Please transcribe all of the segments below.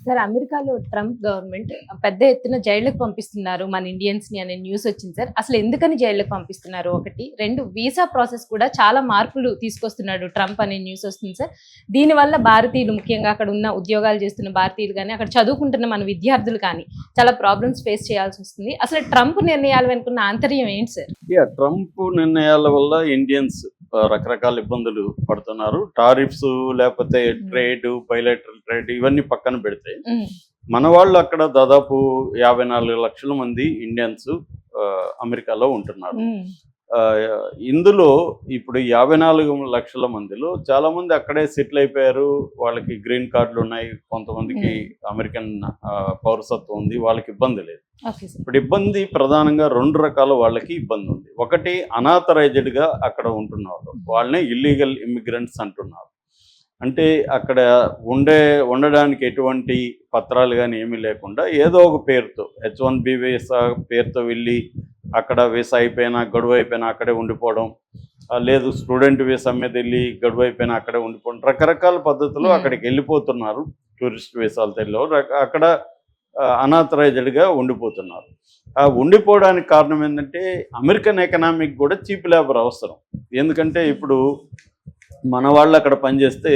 Sir అమెరికాలో Trump government పెద్ద ఎత్తున జైళ్ళకి పంపిస్తున్నారు మన ఇండియన్స్‌ని అనే న్యూస్ వచ్చింది సార్. అసలు ఎందుకని జైళ్ళకి పంపిస్తున్నారు ఒకటి. 2 వీసా ప్రాసెస్ కూడా చాలా మార్పులు తీసుకొస్తున్నాడు ట్రంప్ అనే న్యూస్ వస్తుంది సార్. దీనివల్ల భారతీయులు ముఖ్యంగా అక్కడ ఉన్న ఉద్యోగాలు చేస్తున్న భారతీయులు గాని, అక్కడ చదువుకుంటున్న మన విద్యార్థులు కానీ చాలా ప్రాబ్లమ్స్ ఫేస్ చేయాల్సి వస్తుంది. అసలు ట్రంప్ నిర్ణయాలు వెనుకున్న ఆంతర్యం ఏంటి సార్? ట్రంప్ నిర్ణయాల వల్ల ఇండియన్స్ రకరకాల ఇబ్బందులు పడుతున్నారు. టారిఫ్స్ లేకపోతే ట్రేడ్, బైలాటరల్ ట్రేడ్ ఇవన్నీ పక్కన పెడితే మన వాళ్ళు అక్కడ దాదాపు 54 లక్షల మంది ఇండియన్స్ అమెరికాలో ఉంటున్నారు. ఇందులో ఇప్పుడు 54 లక్షల మందిలో చాలా మంది అక్కడే సెటిల్ అయిపోయారు. వాళ్ళకి గ్రీన్ కార్డులు ఉన్నాయి, కొంతమందికి అమెరికన్ పౌరసత్వం ఉంది, వాళ్ళకి ఇబ్బంది లేదు. ఇప్పుడు ఇబ్బంది ప్రధానంగా 2 రకాల వాళ్ళకి ఇబ్బంది ఉంది. ఒకటి అనాథరైజ్డ్గా అక్కడ ఉంటున్నారు, వాళ్ళని ఇల్లీగల్ ఇమ్మిగ్రెంట్స్ అంటున్నారు. అంటే అక్కడ ఉండడానికి ఎటువంటి పత్రాలు కానీ ఏమీ లేకుండా ఏదో ఒక పేరుతో H1B వీసా పేరుతో వెళ్ళి అక్కడ వీసా అయిపోయినా గడువు అయిపోయినా అక్కడే ఉండిపోవడం, లేదు స్టూడెంట్ వీసా మీద వెళ్ళి గడువు అయిపోయినా అక్కడే ఉండిపోవడం, రకరకాల పద్ధతులు అక్కడికి వెళ్ళిపోతున్నారు. టూరిస్ట్ వీసాలతో అక్కడ అనాథరైజ్డ్గా ఉండిపోతున్నారు. ఆ ఉండిపోవడానికి కారణం ఏంటంటే అమెరికన్ ఎకనామిక్ కూడా చీప్ లేబర్ అవసరం. ఎందుకంటే ఇప్పుడు మన వాళ్ళు అక్కడ పనిచేస్తే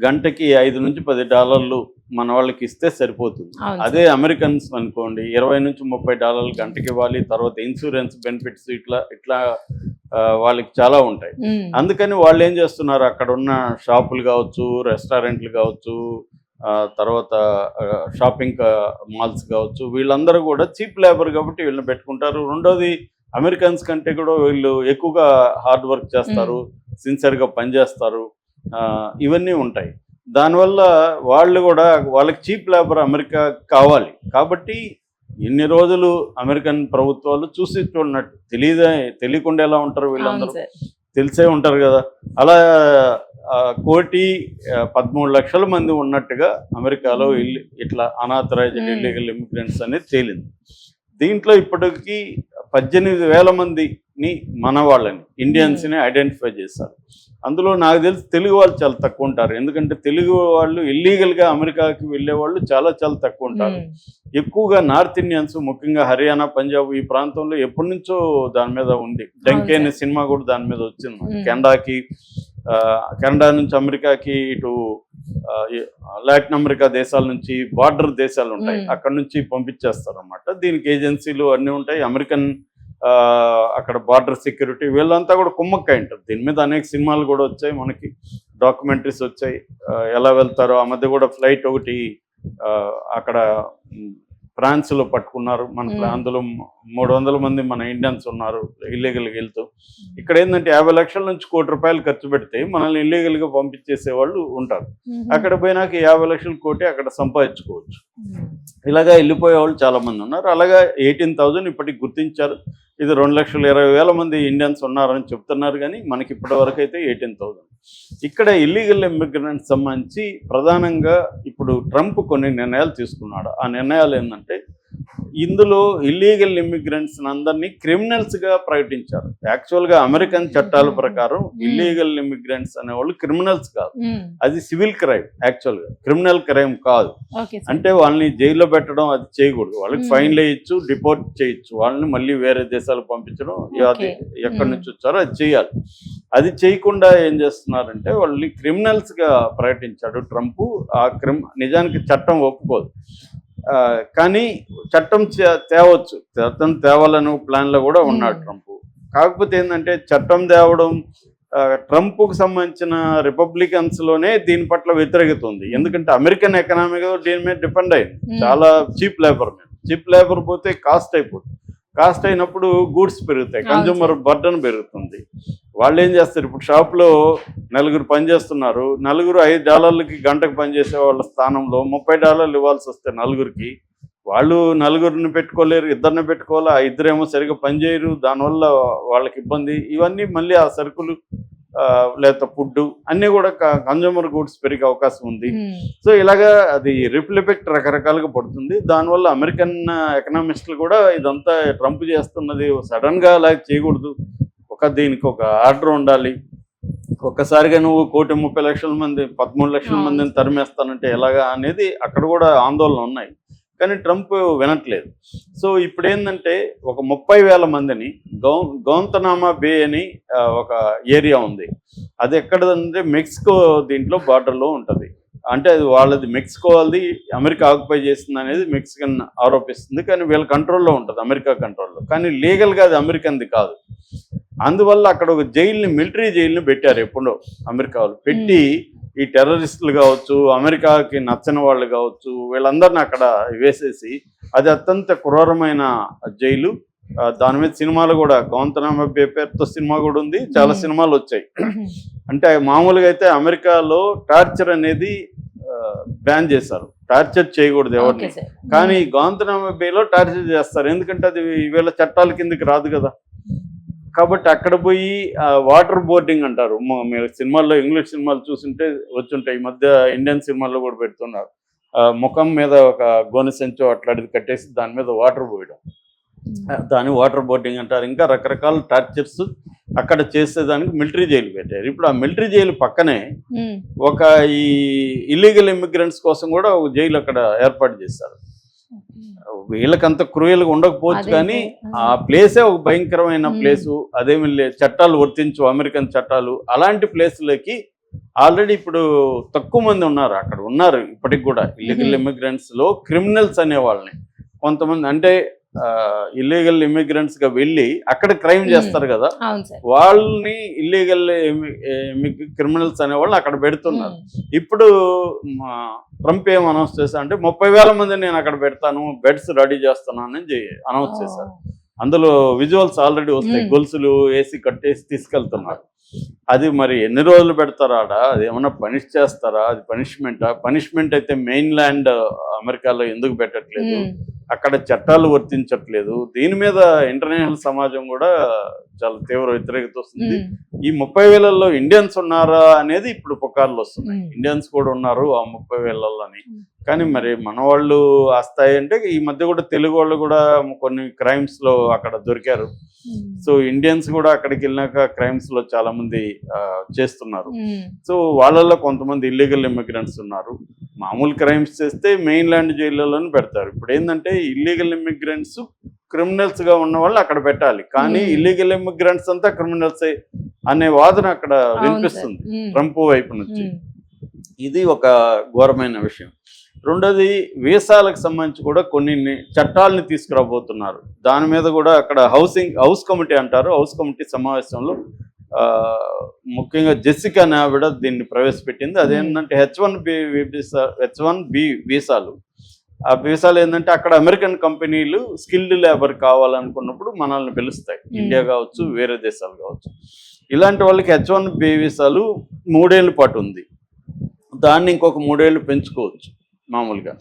గంటకి $5 నుంచి $10 మన వాళ్ళకి ఇస్తే సరిపోతుంది. అదే అమెరికన్స్ అనుకోండి $20 నుంచి $30 గంటకి ఇవ్వాలి. తర్వాత ఇన్సూరెన్స్ బెనిఫిట్స్ ఇట్లా వాళ్ళకి చాలా ఉంటాయి. అందుకని వాళ్ళు ఏం చేస్తున్నారు, అక్కడ ఉన్న షాపులు కావచ్చు, రెస్టారెంట్లు కావచ్చు, తర్వాత షాపింగ్ మాల్స్ కావచ్చు, వీళ్ళందరూ కూడా చీప్ లేబర్ కాబట్టి వీళ్ళని పెట్టుకుంటారు. రెండోది అమెరికన్స్ కంటే కూడా వీళ్ళు ఎక్కువగా హార్డ్ వర్క్ చేస్తారు, సిన్సియర్గా పనిచేస్తారు, ఇవన్నీ ఉంటాయి. దానివల్ల వాళ్ళు కూడా వాళ్ళకి చీప్ లేబర్ అమెరికా కావాలి. కాబట్టి ఇన్ని రోజులు అమెరికన్ ప్రభుత్వాలు చూసి చూడనట్టు తెలియకుండా ఎలా ఉంటారు వీళ్ళందరూ, తెలిసే ఉంటారు కదా. అలా 1,13,00,000 మంది ఉన్నట్టుగా అమెరికాలో ఇట్లా అనాథరైజ్డ్ ఇల్లీగల్ ఇమిగ్రెంట్స్ అనేది తేలింది. దీంట్లో ఇప్పటికీ 18,000 మందిని మన వాళ్ళని ఇండియన్స్ని ఐడెంటిఫై చేశారు. అందులో నాకు తెలిసి తెలుగు వాళ్ళు చాలా తక్కువ ఉంటారు. ఎందుకంటే తెలుగు వాళ్ళు ఇల్లీగల్గా అమెరికాకి వెళ్ళే వాళ్ళు చాలా తక్కువ ఉంటారు. ఎక్కువగా నార్త్ ఇండియన్స్, ముఖ్యంగా హర్యానా, పంజాబ్ ఈ ప్రాంతంలో ఎప్పటి నుంచో దాని మీద ఉంది. డంకే అనే సినిమా కూడా దాని మీద వచ్చింది. కెనడా నుంచి అమెరికాకి, ఇటు లాటిన్ అమెరికా దేశాల నుంచి బార్డర్ దేశాలు ఉంటాయి, అక్కడ నుంచి పంపించేస్తారు అన్నమాట. దీనికి ఏజెన్సీలు అన్నీ ఉంటాయి. అమెరికన్ అక్కడ బార్డర్ సెక్యూరిటీ వీళ్ళంతా కూడా కుమ్మక్కై ఉంటారు. దీని మీద అనేక సినిమాలు కూడా వచ్చాయి, మనకి డాక్యుమెంటరీస్ వచ్చాయి. ఎలా వెళ్తారో ఆ మధ్య కూడా ఫ్లైట్ ఒకటి అక్కడ ఫ్రాన్స్లో పట్టుకున్నారు. అందులో 300 మంది మన ఇండియన్స్ ఉన్నారు ఇల్లీగల్గా వెళ్తూ. ఇక్కడ ఏంటంటే 50 లక్షల నుంచి ₹1 కోటి ఖర్చు పెడితే మనల్ని ఇల్లీగల్గా పంపించేసే వాళ్ళు ఉంటారు. అక్కడ పోయినాక 50 లక్షల కోటి అక్కడ సంపాదించుకోవచ్చు. ఇలాగా వెళ్ళిపోయే వాళ్ళు చాలా మంది ఉన్నారు. అలాగా 18,000 ఇప్పటికి గుర్తించారు. ఇది 2,20,000 మంది ఇండియన్స్ ఉన్నారని చెప్తున్నారు, కానీ మనకి ఇప్పటి వరకు అయితే 18,000. ఇక్కడ ఇల్లీగల్ ఇమిగ్రెంట్స్ సంబంధించి ప్రధానంగా ఇప్పుడు ట్రంప్ కొన్ని నిర్ణయాలు తీసుకున్నాడు. ఆ నిర్ణయాలు ఏంటంటే, ఇందులో ఇల్లీగల్ ఇమిగ్రెంట్స్ అందరినీ క్రిమినల్స్గా ప్రకటించారు. యాక్చువల్గా అమెరికన్ చట్టాల ప్రకారం ఇల్లీగల్ ఇమిగ్రెంట్స్ అనేవాళ్ళు క్రిమినల్స్ కాదు, అది సివిల్ క్రైమ్. యాక్చువల్గా క్రిమినల్ క్రైమ్ కాదు. అంటే వాళ్ళని జైల్లో పెట్టడం అది చేయకూడదు. వాళ్ళకి ఫైన్లు వేయచ్చు, డిపోర్ట్ చేయొచ్చు, వాళ్ళని మళ్ళీ వేరే దేశాలకు పంపించడం, అది ఎక్కడి నుంచి వచ్చారో అది చేయాలి. అది చేయకుండా ఏం చేస్తున్నారంటే వాళ్ళని క్రిమినల్స్గా ప్రకటించాడు ట్రంప్. నిజానికి చట్టం ఒప్పుకోదు, కానీ చట్టం తేవాలని ప్లాన్లో కూడా ఉన్నాడు ట్రంప్. కాకపోతే ఏంటంటే చట్టం తేవడం ట్రంప్కు సంబంధించిన రిపబ్లికన్స్లోనే దీని పట్ల వ్యతిరేకత ఉంది. ఎందుకంటే అమెరికన్ ఎకనామీ దీని మీద డిపెండ్ అయింది, చాలా చీప్ లేబర్ మీద. చీప్ లేబర్ పోతే కాస్ట్ అయిపోతుంది. కాస్ట్ అయినప్పుడు గూడ్స్ పెరుగుతాయి, కన్జ్యూమర్ బర్డన్ పెరుగుతుంది. వాళ్ళు ఏం చేస్తారు, ఇప్పుడు షాప్లో 4 పని చేస్తున్నారు, $5 గంటకు పనిచేసే వాళ్ళ స్థానంలో $30 ఇవ్వాల్సి వస్తే నలుగురికి, వాళ్ళు 4 పెట్టుకోలేరు, 2 పెట్టుకోవాలి. ఆ 2 సరిగ్గా పనిచేయరు, దానివల్ల వాళ్ళకి ఇబ్బంది. ఇవన్నీ మళ్ళీ ఆ సరుకులు లేకపోతే ఫుడ్ అన్నీ కూడా కన్జ్యూమర్ గూడ్స్ పెరిగే అవకాశం ఉంది. సో ఇలాగా అది రిపిల్ ఎఫెక్ట్ రకరకాలుగా పడుతుంది. దానివల్ల అమెరికన్ ఎకనామిస్టులు కూడా ఇదంతా ట్రంప్ చేస్తున్నది సడన్గా అలా చేయకూడదు, దీనికి ఒక ఆర్డర్ ఉండాలి, ఒక్కసారిగా నువ్వు 1,30,00,000 మంది 13 లక్షల మందిని తరిమేస్తానంటే ఎలాగా అనేది అక్కడ కూడా ఆందోళన ఉన్నాయి. కానీ ట్రంప్ వినట్లేదు. సో ఇప్పుడు ఏంటంటే ఒక 30,000 మందిని గౌంతనామా బే అని ఒక ఏరియా ఉంది. అది ఎక్కడంటే మెక్సికో దీంట్లో బార్డర్లో ఉంటుంది. అంటే అది వాళ్ళది, మెక్సికో వాళ్ళది, అమెరికా ఆక్యుపై చేస్తుంది అనేది మెక్సికన్ ఆరోపిస్తుంది. కానీ వీళ్ళ కంట్రోల్లో ఉంటుంది, అమెరికా కంట్రోల్లో. కానీ లీగల్గా అది అమెరికన్ది కాదు. అందువల్ల అక్కడ ఒక జైలుని, మిలిటరీ జైలుని పెట్టారు ఎప్పుడో అమెరికా వాళ్ళు. పెట్టి ఈ టెర్రరిస్టులు కావచ్చు, అమెరికాకి నచ్చని వాళ్ళు కావచ్చు, వీళ్ళందరినీ అక్కడ వేసేసి, అది అత్యంత క్రూరమైన జైలు. దాని మీద సినిమాలు కూడా, గౌంతనామా బే పేరుతో సినిమా కూడా ఉంది, చాలా సినిమాలు వచ్చాయి. అంటే మామూలుగా అయితే అమెరికాలో టార్చర్ అనేది బ్యాన్ చేశారు, టార్చర్ చేయకూడదు ఎవరిని. కానీ గౌంతనామా బేలో టార్చర్ చేస్తారు, ఎందుకంటే అది వీళ్ళ చట్టాల కిందకి రాదు కదా. కాబట్టి అక్కడ పోయి వాటర్ బోర్డింగ్ అంటారు. మీరు సినిమాల్లో, ఇంగ్లీష్ సినిమాలు చూస్తుంటే వచ్చుంటాయి. ఈ మధ్య ఇండియన్ సినిమాల్లో కూడా పెడుతున్నారు. ముఖం మీద ఒక గోనె సంచో అట్లాంటిది కట్టేసి దాని మీద వాటర్ పోయడం, దాన్ని వాటర్ బోర్డింగ్ అంటారు. ఇంకా రకరకాల టార్చర్స్ అక్కడ చేసేదానికి మిలిటరీ జైలు పెట్టారు. ఇప్పుడు ఆ మిలిటరీ జైలు పక్కనే ఒక ఈ ఇల్లీగల్ ఇమిగ్రెంట్స్ కోసం కూడా ఒక జైలు అక్కడ ఏర్పాటు చేశారు. వీళ్ళకంత క్రూయల్గా ఉండకపోవచ్చు, కానీ ఆ ప్లేసే ఒక భయంకరమైన ప్లేసు. అదేమి చట్టాలు వర్తించు, అమెరికన్ చట్టాలు. అలాంటి ప్లేసులకి ఆల్రెడీ ఇప్పుడు తక్కువ మంది ఉన్నారు, అక్కడ ఉన్నారు ఇప్పటికి కూడా. ఇల్లీగల్ ఇమిగ్రెంట్స్ లో క్రిమినల్స్ అనే వాళ్ళని కొంతమంది, అంటే ఇల్లీగల్ ఇమిగ్రెంట్స్ గా వెళ్ళి అక్కడ క్రైమ్ చేస్తారు కదా, వాళ్ళని ఇల్లీగల్ క్రిమినల్స్ అనే వాళ్ళని అక్కడ పెడుతున్నారు. ఇప్పుడు ట్రంప్ ఏం అనౌన్స్ చేశా అంటే 30,000 మందిని నేను అక్కడ పెడతాను, బెడ్స్ రెడీ చేస్తున్నానని అనౌన్స్ చేశారు. అందులో విజువల్స్ ఆల్రెడీ వస్తాయి, గొలుసులు వేసి కట్టేసి తీసుకెళ్తున్నారు. అది మరి ఎన్ని రోజులు పెడతారా ఆడ, అది ఏమన్నా పనిష్ చేస్తారా, అది పనిష్మెంటా? పనిష్మెంట్ అయితే మెయిన్ ల్యాండ్ అమెరికాలో ఎందుకు పెట్టట్లేదు, అక్కడ చట్టాలు వర్తించట్లేదు. దీని మీద ఇంటర్నేషనల్ సమాజం కూడా చాలా తీవ్ర వ్యతిరేకత వస్తుంది. ఈ 30,000లో ఇండియన్స్ ఉన్నారా అనేది ఇప్పుడు పుకార్లు వస్తున్నాయి. ఇండియన్స్ కూడా ఉన్నారు ఆ 30,000 అని. కానీ మరి మన వాళ్ళు వస్తాయి అంటే, ఈ మధ్య కూడా తెలుగు వాళ్ళు కూడా కొన్ని క్రైమ్స్ లో అక్కడ దొరికారు. సో ఇండియన్స్ కూడా అక్కడికి వెళ్ళినాక క్రైమ్స్ లో చాలా మంది చేస్తున్నారు. సో వాళ్ళల్లో కొంతమంది ఇల్లీగల్ ఇమిగ్రెంట్స్ ఉన్నారు. మామూలు క్రైమ్స్ చేస్తే మెయిన్ ల్యాండ్ జైళ్ళలోనే పెడతారు. ఇప్పుడు ఏంటంటే ఇల్లీగల్ ఇమిగ్రెంట్స్ క్రిమినల్స్ గా ఉన్న వాళ్ళు అక్కడ పెట్టాలి, కానీ ఇల్లీగల్ ఇమిగ్రెంట్స్ అంతా క్రిమినల్స్ అనే వాదన అక్కడ వినిపిస్తుంది ట్రంప్ వైపు నుంచి. ఇది ఒక ఘోరమైన విషయం. రెండోది, వీసాలకు సంబంధించి కూడా కొన్ని చట్టాలని తీసుకురాబోతున్నారు. దాని మీద కూడా అక్కడ హౌస్ కమిటీ అంటారు, హౌస్ కమిటీ సమావేశంలో ముఖ్యంగా జెసికా నావిడ దీన్ని ప్రవేశపెట్టింది. అదేంటంటే H1B వీసాలు. ఆ వీసాలు ఏంటంటే అక్కడ అమెరికన్ కంపెనీలు స్కిల్డ్ లేబర్ కావాలనుకున్నప్పుడు మనల్ని పిలుస్తాయి, ఇండియా కావచ్చు, వేరే దేశాలు కావచ్చు. ఇలాంటి వాళ్ళకి H1B వీసాలు 3 ఏళ్ళ పాటు ఉంది. దాన్ని ఇంకొక 3 ఏళ్ళు పెంచుకోవచ్చు మామూలుగా.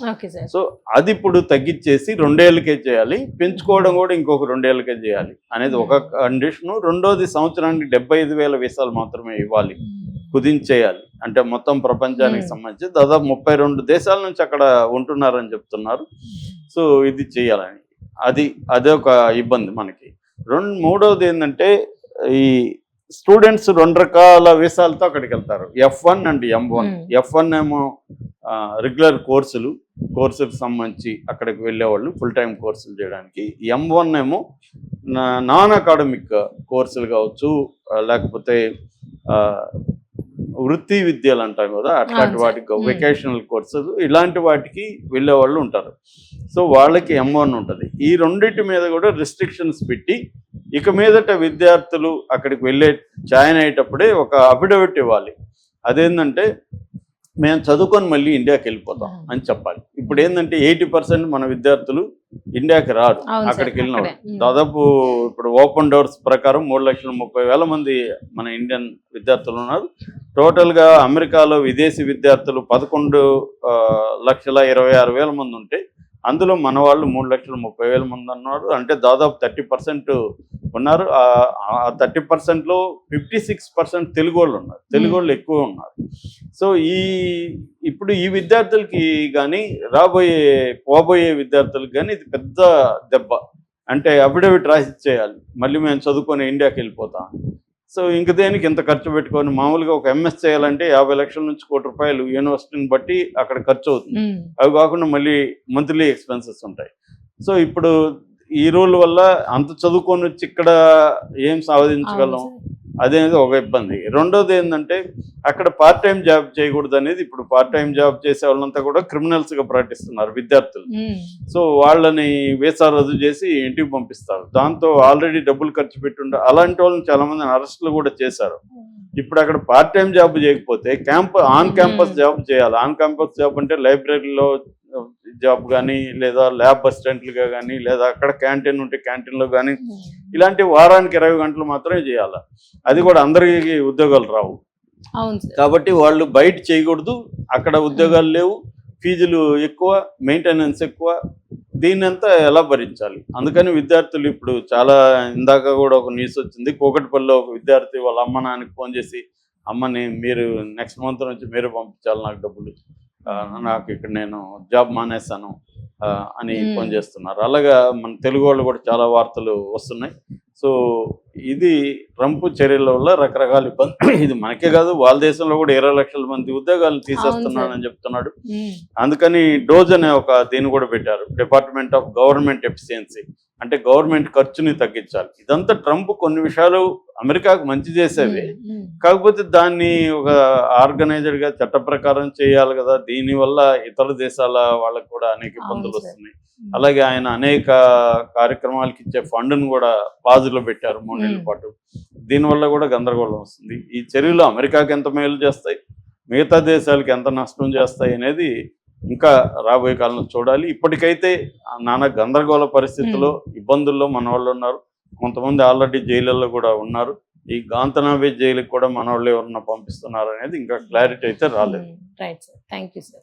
సో అది ఇప్పుడు తగ్గించేసి 2 ఏళ్ళకే చేయాలి, పెంచుకోవడం కూడా ఇంకొక 2 ఏళ్ళకే చేయాలి అనేది ఒక కండిషను. రెండోది, సంవత్సరానికి 75,000 వీసాలు మాత్రమే ఇవ్వాలి, కుదించేయాలి. అంటే మొత్తం ప్రపంచానికి సంబంధించి దాదాపు 32 దేశాల నుంచి అక్కడ ఉంటున్నారని చెప్తున్నారు. సో ఇది చేయాలని, అదే ఒక ఇబ్బంది మనకి. మూడవది ఏంటంటే, ఈ స్టూడెంట్స్ 2 రకాల వీసాలతో అక్కడికి వెళ్తారు, F1 అండ్ M1. F1 ఏమో రెగ్యులర్ కోర్సులకు సంబంధించి అక్కడికి వెళ్ళేవాళ్ళు ఫుల్ టైం కోర్సులు చేయడానికి. M1 ఏమో నాన్ అకాడమిక్ కోర్సులు కావచ్చు, లేకపోతే వృత్తి విద్యలు అంటాం కదా, అట్లాంటి వాటికి వెకేషనల్ కోర్సెస్, ఇలాంటి వాటికి వెళ్ళేవాళ్ళు ఉంటారు. సో వాళ్ళకి M1 ఉంటుంది. ఈ రెండింటి మీద కూడా రిస్ట్రిక్షన్స్ పెట్టి, ఇక మీదట విద్యార్థులు అక్కడికి జాయిన్ అయ్యేటప్పుడే ఒక అఫిడవిట్ ఇవ్వాలి. అదేంటంటే, మేము చదువుకొని మళ్ళీ ఇండియాకి వెళ్ళిపోతాం అని చెప్పాలి. ఇప్పుడు ఏంటంటే 80% మన విద్యార్థులు ఇండియాకి రారు. అక్కడికి వెళ్ళినప్పుడు దాదాపు ఇప్పుడు ఓపెన్ డోర్స్ ప్రకారం 3,30,000 మంది మన ఇండియన్ విద్యార్థులు ఉన్నారు. టోటల్గా అమెరికాలో విదేశీ విద్యార్థులు 11,26,000 మంది ఉంటే, అందులో మన వాళ్ళు 3,30,000 మంది అన్నారు. అంటే దాదాపు 30% ఉన్నారు. ఆ 30%లో 56% తెలుగు వాళ్ళు ఉన్నారు, తెలుగు వాళ్ళు ఎక్కువ ఉన్నారు. సో ఇప్పుడు ఈ విద్యార్థులకి కానీ పోబోయే విద్యార్థులకు కానీ ఇది పెద్ద దెబ్బ. అంటే అఫిడవిట్ రాసి చేయాలి, మళ్ళీ మేము చదువుకొని ఇండియాకి వెళ్ళిపోతాం. సో ఇంక దేనికి ఇంత ఖర్చు పెట్టుకొని మామూలుగా ఒక ఎంఎస్ చేయాలంటే 50 లక్షల నుంచి ₹1 కోటి యూనివర్సిటీని బట్టి అక్కడ ఖర్చు అవుతుంది. అవి కాకుండా మళ్ళీ మంత్లీ ఎక్స్పెన్సెస్ ఉంటాయి. సో ఇప్పుడు ఈ రూల్ వల్ల అంత చదువుకొని వచ్చి ఇక్కడ ఏం సాధించగలం అదేది ఒక ఇబ్బంది. రెండోది ఏంటంటే అక్కడ పార్ట్ టైం జాబ్ చేయకూడదు అనేది. ఇప్పుడు పార్ట్ టైం జాబ్ చేసే వాళ్ళంతా కూడా క్రిమినల్స్గా ప్రకటిస్తున్నారు విద్యార్థులు. సో వాళ్ళని వీసా రద్దు చేసి ఇంటికి పంపిస్తారు. దాంతో ఆల్రెడీ డబ్బులు ఖర్చు పెట్టుండే అలాంటి వాళ్ళని చాలా మంది అరెస్టులు కూడా చేశారు. ఇప్పుడు అక్కడ పార్ట్ టైం జాబ్ చేయకపోతే ఆన్ క్యాంపస్ జాబ్ చేయాలి. ఆన్ క్యాంపస్ జాబ్ అంటే లైబ్రరీలో జాబ్ కానీ, లేదా ల్యాబ్ అసిస్టెంట్లుగా కానీ, లేదా అక్కడ క్యాంటీన్ ఉంటే క్యాంటీన్లో కానీ, ఇలాంటి వారానికి 20 గంటలు మాత్రమే చేయాలి. అది కూడా అందరికీ ఉద్యోగాలు రావు కాబట్టి వాళ్ళు బయట చేయకూడదు. అక్కడ ఉద్యోగాలు లేవు, ఫీజులు ఎక్కువ, మెయింటెనెన్స్ ఎక్కువ. దీన్నంతా ఎలా భరించాలి? అందుకని విద్యార్థులు ఇప్పుడు చాలా, ఇందాక కూడా ఒక న్యూస్ వచ్చింది, కూకట్పల్లిలో ఒక విద్యార్థి వాళ్ళ అమ్మ నాన్నకి ఫోన్ చేసి, అమ్మని మీరు నెక్స్ట్ మంత్ నుంచి మీరే పంపించాలి నాకు డబ్బులు, నాకు ఇక్కడ నేను జాబ్ మానేశాను అని ఫోన్ చేస్తున్నారు. అలాగా మన తెలుగు వాళ్ళు కూడా చాలా వార్తలు వస్తున్నాయి. సో ఇది ట్రంప్ చర్యల వల్ల రకరకాల ఇబ్బంది. ఇది మనకే కాదు, వాళ్ళ దేశంలో కూడా 20 లక్షల మంది ఉద్యోగాలను తీసేస్తున్నానని చెప్తున్నాడు. అందుకని డోజ్ అనే ఒక దీన్ని కూడా పెట్టారు, డిపార్ట్మెంట్ ఆఫ్ గవర్నమెంట్ ఎఫిషియన్సీ. అంటే గవర్నమెంట్ ఖర్చుని తగ్గించాలి. ఇదంతా ట్రంప్ కొన్ని విషయాలు అమెరికాకు మంచి చేసేవి, కాకపోతే దాన్ని ఒక ఆర్గనైజర్గా చట్ట ప్రకారం చేయాలి కదా. దీనివల్ల ఇతర దేశాల వాళ్ళకు కూడా అనేక ఇబ్బందులు వస్తున్నాయి. అలాగే ఆయన అనేక కార్యక్రమాలకి ఇచ్చే ఫండ్ను కూడా పాజులో పెట్టారు 3 నెలల పాటు. దీనివల్ల కూడా గందరగోళం వస్తుంది. ఈ చర్యలు అమెరికాకి ఎంత మేలు చేస్తాయి, మిగతా దేశాలకి ఎంత నష్టం చేస్తాయి అనేది ఇంకా రాబోయే కాలంలో చూడాలి. ఇప్పటికైతే నానా గందరగోళ పరిస్థితుల్లో, ఇబ్బందుల్లో మన వాళ్ళు ఉన్నారు. కొంతమంది ఆల్రెడీ జైళ్ళల్లో కూడా ఉన్నారు. ఈ గాంతనాబే జైలుకి కూడా మన వాళ్ళు ఎవరన్నా పంపిస్తున్నారు అనేది ఇంకా క్లారిటీ అయితే రాలేదు. Right sir, thank you sir.